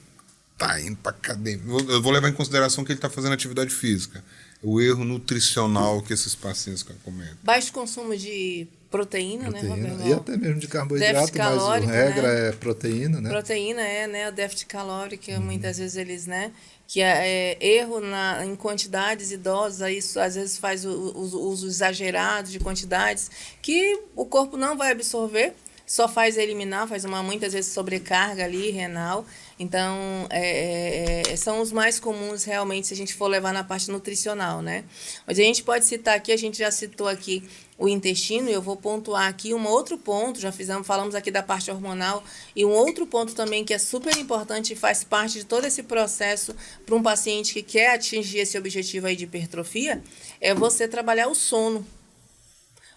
tá indo para academia? Eu vou levar em consideração que ele está fazendo atividade física. O erro nutricional que esses pacientes cometem. Baixo consumo de proteína, né, Roberto? E até mesmo de carboidrato, mas a regra é proteína, né? Proteína o déficit calórico, muitas vezes eles, né, que é erro em quantidades e doses, aí isso às vezes faz o uso exagerado de quantidades que o corpo não vai absorver, só faz eliminar, muitas vezes sobrecarga ali renal. Então, são os mais comuns realmente se a gente for levar na parte nutricional, né? Mas a gente pode citar aqui, a gente já citou aqui o intestino, e eu vou pontuar aqui um outro ponto, falamos aqui da parte hormonal, e um outro ponto também que é super importante e faz parte de todo esse processo para um paciente que quer atingir esse objetivo aí de hipertrofia, é você trabalhar o sono.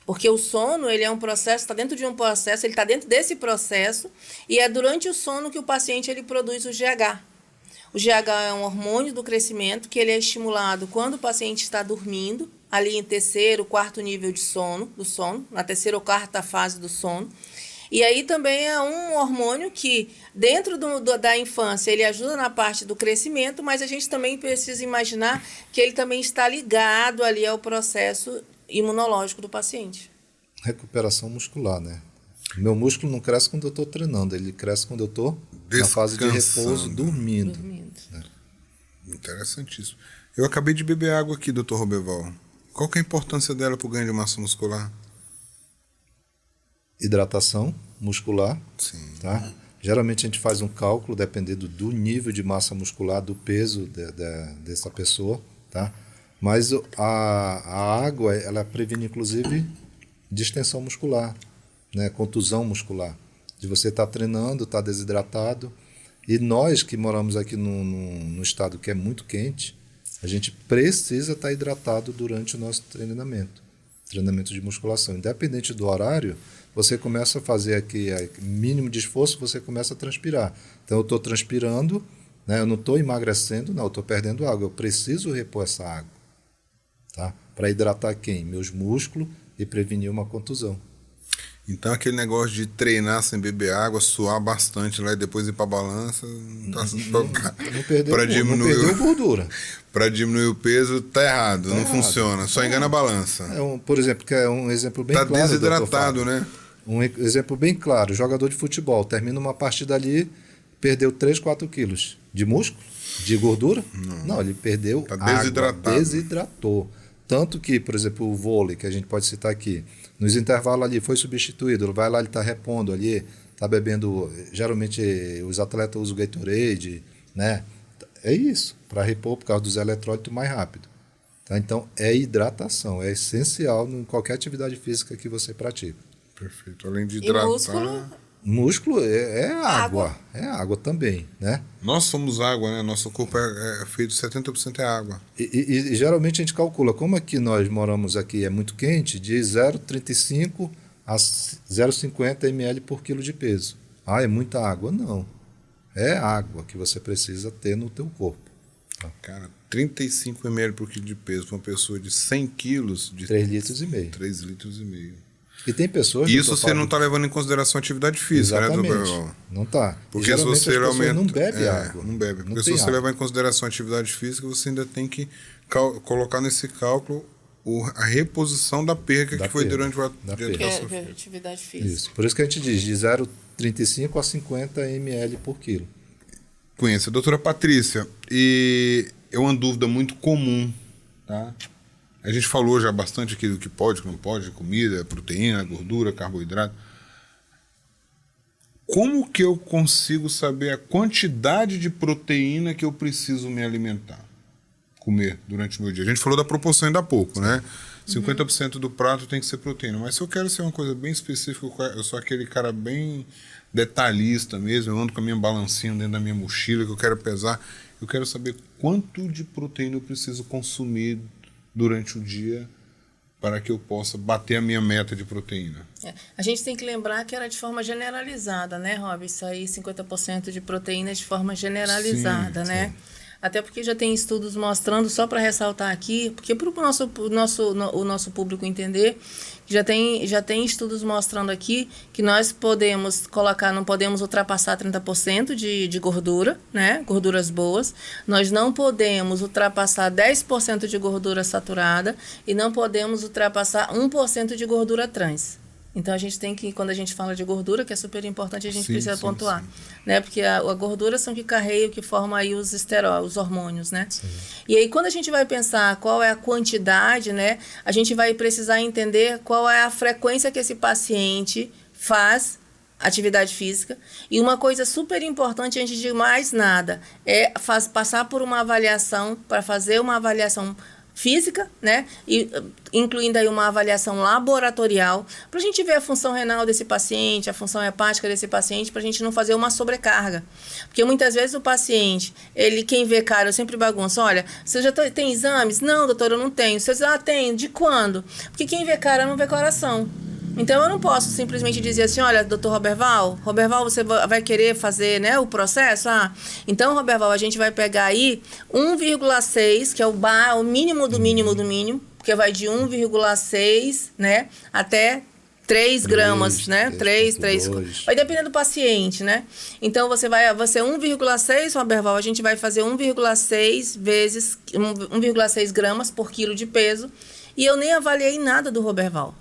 Porque o sono, ele é um processo, está dentro de um processo, ele está dentro desse processo, e é durante o sono que o paciente ele produz o GH. O GH é um hormônio do crescimento que ele é estimulado quando o paciente está dormindo, ali em terceiro, quarto nível de sono, na terceira ou quarta fase do sono. E aí também é um hormônio que, dentro da infância, ele ajuda na parte do crescimento, mas a gente também precisa imaginar que ele também está ligado ali ao processo imunológico do paciente. Recuperação muscular, né? Meu músculo não cresce quando eu estou treinando, ele cresce quando eu estou na fase de repouso, dormindo. Né? Interessantíssimo. Eu acabei de beber água aqui, doutor Roberval. Qual que é a importância dela para o ganho de massa muscular? Hidratação muscular. Sim. Tá? Geralmente a gente faz um cálculo dependendo do nível de massa muscular, do peso dessa pessoa. Tá? Mas a água, ela previne inclusive distensão muscular, né? Contusão muscular. De você estar treinando, estar desidratado. E nós que moramos aqui no estado que é muito quente, a gente precisa estar hidratado durante o nosso treinamento de musculação. Independente do horário, você começa a fazer aqui mínimo de esforço, você começa a transpirar. Então eu estou transpirando, né? Eu não estou emagrecendo, não, eu estou perdendo água. Eu preciso repor essa água, tá? Para hidratar quem? Meus músculos e prevenir uma contusão. Então aquele negócio de treinar sem beber água, suar bastante lá e depois ir para a balança, não perdeu gordura. Para diminuir o peso, tá errado, não funciona, só engana a balança. Por exemplo, que é um exemplo bem claro. Tá desidratado, né? Um exemplo bem claro, jogador de futebol, termina uma partida ali, perdeu 3, 4 quilos de músculo, de gordura? Não, ele perdeu água, desidratou. Tanto que, por exemplo, o vôlei, que a gente pode citar aqui, nos intervalos ali foi substituído, vai lá, ele está repondo ali, está bebendo, geralmente os atletas usam o Gatorade, né? É isso, para repor por causa dos eletrólitos mais rápido. Tá? Então, é hidratação, é essencial em qualquer atividade física que você pratica. Perfeito, além de hidratar... Músculo é água, é água também, né? Nós somos água, né? Nosso corpo é feito de 70% é água. E geralmente a gente calcula, como aqui nós moramos aqui é muito quente, de 0,35 a 0,50 ml por quilo de peso. Ah, é muita água? Não. É água que você precisa ter no teu corpo. Tá? Cara, 35 ml por quilo de peso para uma pessoa de 100 quilos... de 3,5 litros. 3,5 litros. E tem pessoas... Isso você não está levando em consideração a atividade física, exatamente, né, doutor? Não está. Porque se você realmente não bebe água. Não bebe. Porque se você levar em consideração a atividade física, você ainda tem que colocar nesse cálculo a reposição da perda que foi durante a atividade física. Isso. Por isso que a gente diz de 0,35 a 50 ml por quilo. Conheço. Doutora Patrícia, e é uma dúvida muito comum, tá? A gente falou já bastante aqui do que pode, que não pode, comida, proteína, gordura, carboidrato. Como que eu consigo saber a quantidade de proteína que eu preciso me alimentar, comer durante o meu dia? A gente falou da proporção ainda há pouco, né? 50% do prato tem que ser proteína. Mas se eu quero ser uma coisa bem específica, eu sou aquele cara bem detalhista mesmo, eu ando com a minha balancinha dentro da minha mochila que eu quero pesar, eu quero saber quanto de proteína eu preciso consumir durante o dia para que eu possa bater a minha meta de proteína. A gente tem que lembrar que era de forma generalizada, né, Rob? Isso aí, 50% de proteína de forma generalizada, sim, né? Sim. Até porque já tem estudos mostrando, só para ressaltar aqui, porque para o nosso público entender, já tem estudos mostrando aqui que nós podemos colocar, não podemos ultrapassar 30% de gordura, né? Gorduras boas. Nós não podemos ultrapassar 10% de gordura saturada e não podemos ultrapassar 1% de gordura trans. Então, a gente tem que, quando a gente fala de gordura, que é super importante, a gente precisa pontuar. Sim. Né? Porque a gordura são que carregam, que formam aí os esteróides, os hormônios, né? Sim. E aí, quando a gente vai pensar qual é a quantidade, né? A gente vai precisar entender qual é a frequência que esse paciente faz atividade física. E uma coisa super importante, antes de mais nada, é passar por uma avaliação, para fazer uma avaliação física, né? E incluindo aí uma avaliação laboratorial, para a gente ver a função renal desse paciente, a função hepática desse paciente, para a gente não fazer uma sobrecarga. Porque muitas vezes o paciente, quem vê cara, eu sempre bagunço, olha, você já tem exames? Não, doutor, eu não tenho. Você tenho. De quando? Porque quem vê cara não vê coração. Então, eu não posso simplesmente dizer assim, olha, doutor Roberval, você vai querer fazer, né, o processo? Então, Roberval, a gente vai pegar aí 1,6, que é o mínimo do mínimo do mínimo, porque vai de 1,6, né, até 3 gramas, né? 3. Vai depender do paciente, né? Então, você 1,6, Roberval, a gente vai fazer 1,6 gramas por quilo de peso, e eu nem avaliei nada do Roberval.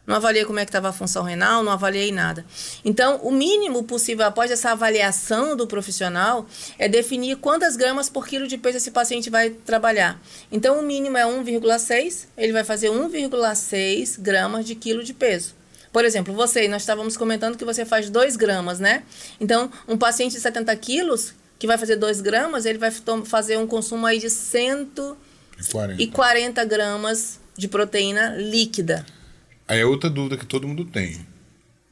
não avaliei como é que estava a função renal, não avaliei nada. Então, o mínimo possível após essa avaliação do profissional é definir quantas gramas por quilo de peso esse paciente vai trabalhar. Então, o mínimo é 1,6, ele vai fazer 1,6 gramas de quilo de peso. Por exemplo, nós estávamos comentando que você faz 2 gramas, né? Então, um paciente de 70 quilos, que vai fazer 2 gramas, ele vai fazer um consumo aí de 140 gramas de proteína líquida. Aí é outra dúvida que todo mundo tem.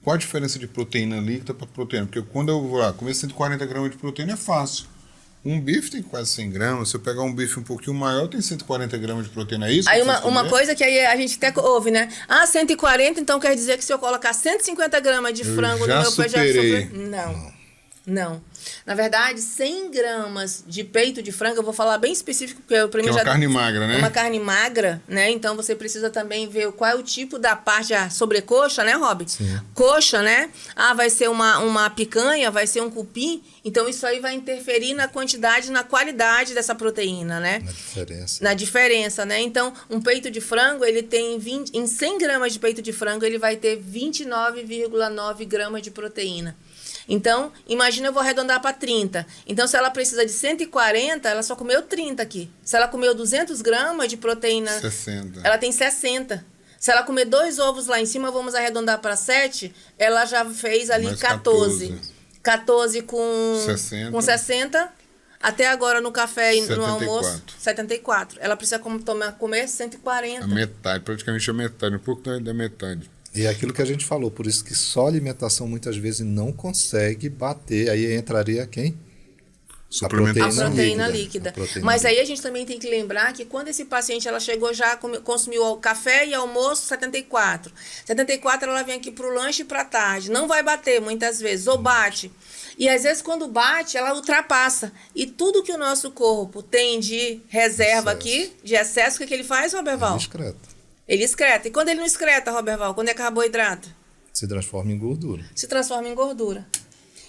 Qual a diferença de proteína líquida para proteína? Porque quando eu vou lá comer 140 gramas de proteína é fácil. Um bife tem quase 100 gramas. Se eu pegar um bife um pouquinho maior, tem 140 gramas de proteína. É isso? Aí uma coisa que aí a gente até ouve, né? 140, então quer dizer que se eu colocar 150 gramas de frango no meu pé, já sofre... Não. Na verdade, 100 gramas de peito de frango, eu vou falar bem específico, porque eu primeiro é uma carne magra, né? É uma carne magra, né? Então você precisa também ver qual é o tipo da parte, a sobrecoxa, né, Rob? Sim. Coxa, né? Vai ser uma picanha, vai ser um cupim. Então isso aí vai interferir na quantidade, na qualidade dessa proteína, né? Na diferença, né? Então, um peito de frango, ele tem em 100 gramas de peito de frango, ele vai ter 29,9 gramas de proteína. Então, imagina, eu vou arredondar para 30. Então, se ela precisa de 140, ela só comeu 30 aqui. Se ela comeu 200 gramas de proteína... 60. Ela tem 60. Se ela comer 2 ovos lá em cima, vamos arredondar para 7, ela já fez ali mais 14. 14 com 60. Até agora no café e no almoço, 74. Ela precisa comer 140. A metade, praticamente a metade, um pouco da metade. E é aquilo que a gente falou, por isso que só alimentação muitas vezes não consegue bater. Aí entraria quem? A proteína líquida. Mas aí a gente também tem que lembrar que quando esse paciente ela chegou já consumiu o café e almoço 74. 74 ela vem aqui para o lanche e para a tarde. Não vai bater muitas vezes, ou bate. E às vezes quando bate, ela ultrapassa. E tudo que o nosso corpo tem de reserva aqui, de excesso, o que ele faz, Roberval? Ele excreta. E quando ele não excreta, Roberval, quando é carboidrato? Se transforma em gordura. Se transforma em gordura.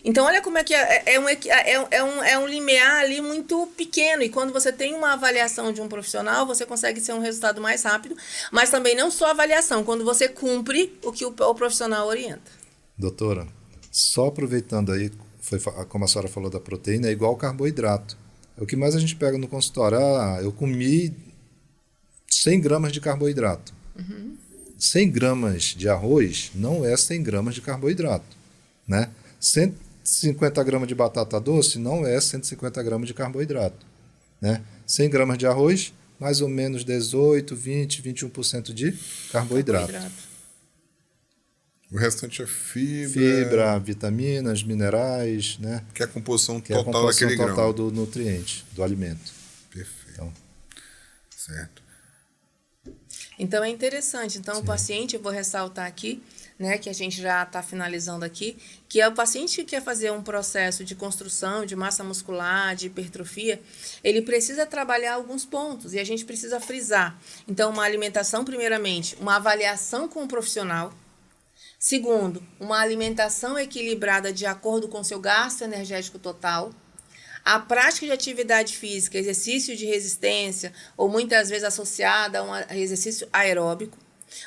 Então, olha como é que é um limiar ali muito pequeno. E quando você tem uma avaliação de um profissional, você consegue ter um resultado mais rápido. Mas também não só avaliação, quando você cumpre o que o profissional orienta. Doutora, só aproveitando aí, como a senhora falou da proteína, é igual ao carboidrato. O que mais a gente pega no consultório? Eu comi 100 gramas de carboidrato. 100 gramas de arroz não é 100 gramas de carboidrato, né? 150 gramas de batata doce não é 150 gramas de carboidrato, né? 100 gramas de arroz, mais ou menos 18, 20, 21% de carboidrato. O restante é fibra, vitaminas, minerais, né? Que é a composição total daquele grão. Total do nutriente, do alimento. Perfeito. Então, certo. Então é interessante. Então, o paciente, eu vou ressaltar aqui, né, que a gente já está finalizando aqui, que é o paciente que quer fazer um processo de construção de massa muscular, de hipertrofia, ele precisa trabalhar alguns pontos e a gente precisa frisar. Então, uma alimentação, primeiramente, uma avaliação com o profissional. Segundo, uma alimentação equilibrada de acordo com o seu gasto energético total. A prática de atividade física, exercício de resistência, ou muitas vezes associada a um exercício aeróbico.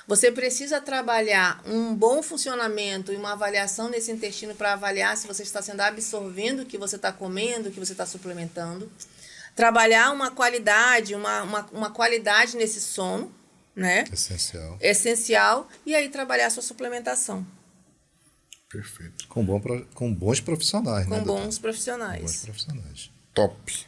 Você precisa trabalhar um bom funcionamento e uma avaliação desse intestino para avaliar se você está sendo absorvendo o que você está comendo, o que você está suplementando. Trabalhar uma qualidade, uma qualidade nesse sono, né? Essencial. E aí trabalhar a sua suplementação. Perfeito. Com bons profissionais, né? Com bons profissionais. Bons profissionais. Top.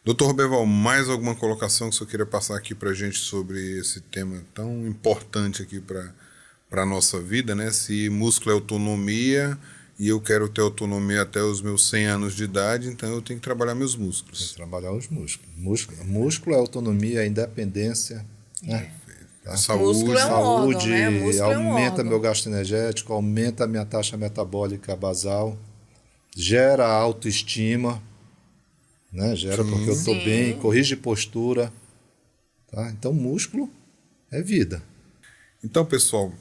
Doutor Roberval, mais alguma colocação que você queira passar aqui para a gente sobre esse tema tão importante aqui para a nossa vida, né? Se músculo é autonomia e eu quero ter autonomia até os meus 100 anos de idade, então eu tenho que trabalhar meus músculos. Tem que trabalhar os músculos. Músculo é autonomia, independência, né? Saúde, é um órgão, né? Aumenta meu gasto energético, aumenta a minha taxa metabólica basal, gera autoestima, né? Gera porque eu estou bem, corrige postura. Tá? Então, músculo é vida. Então, pessoal,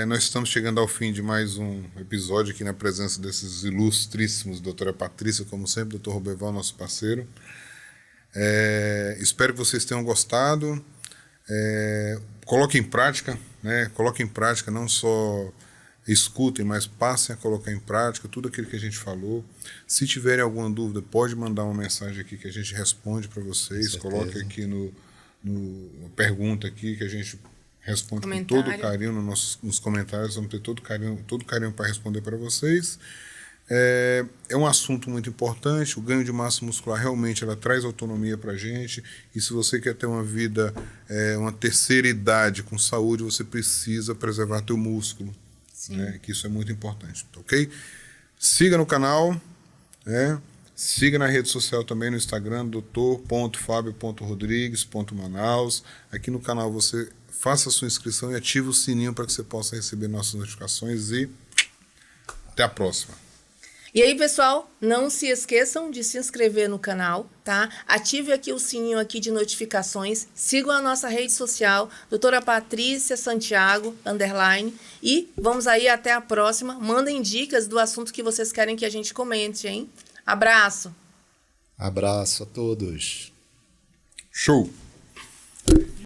nós estamos chegando ao fim de mais um episódio aqui na presença desses ilustríssimos, doutora Patrícia, como sempre, doutor Roberval, nosso parceiro. Espero que vocês tenham gostado. Coloque em prática, né? Coloquem em prática, não só escutem, mas passem a colocar em prática tudo aquilo que a gente falou. Se tiverem alguma dúvida, pode mandar uma mensagem aqui que a gente responde para vocês. Coloque aqui no pergunta aqui que a gente responde com todo carinho nos comentários. Vamos ter todo carinho para responder para vocês. É um assunto muito importante. O ganho de massa muscular realmente ela traz autonomia para a gente. E se você quer ter uma vida, uma terceira idade com saúde, você precisa preservar teu músculo. Né? Que isso é muito importante, ok? Siga no canal, né? Siga na rede social também no Instagram, doutor.fabio.rodrigues.manaus. Aqui no canal você faça a sua inscrição e ative o sininho para que você possa receber nossas notificações e até a próxima. E aí, pessoal, não se esqueçam de se inscrever no canal, tá? Ative aqui o sininho aqui de notificações, sigam a nossa rede social, doutora Patrícia Santiago, _ e vamos aí até a próxima. Mandem dicas do assunto que vocês querem que a gente comente, hein? Abraço! Abraço a todos! Show!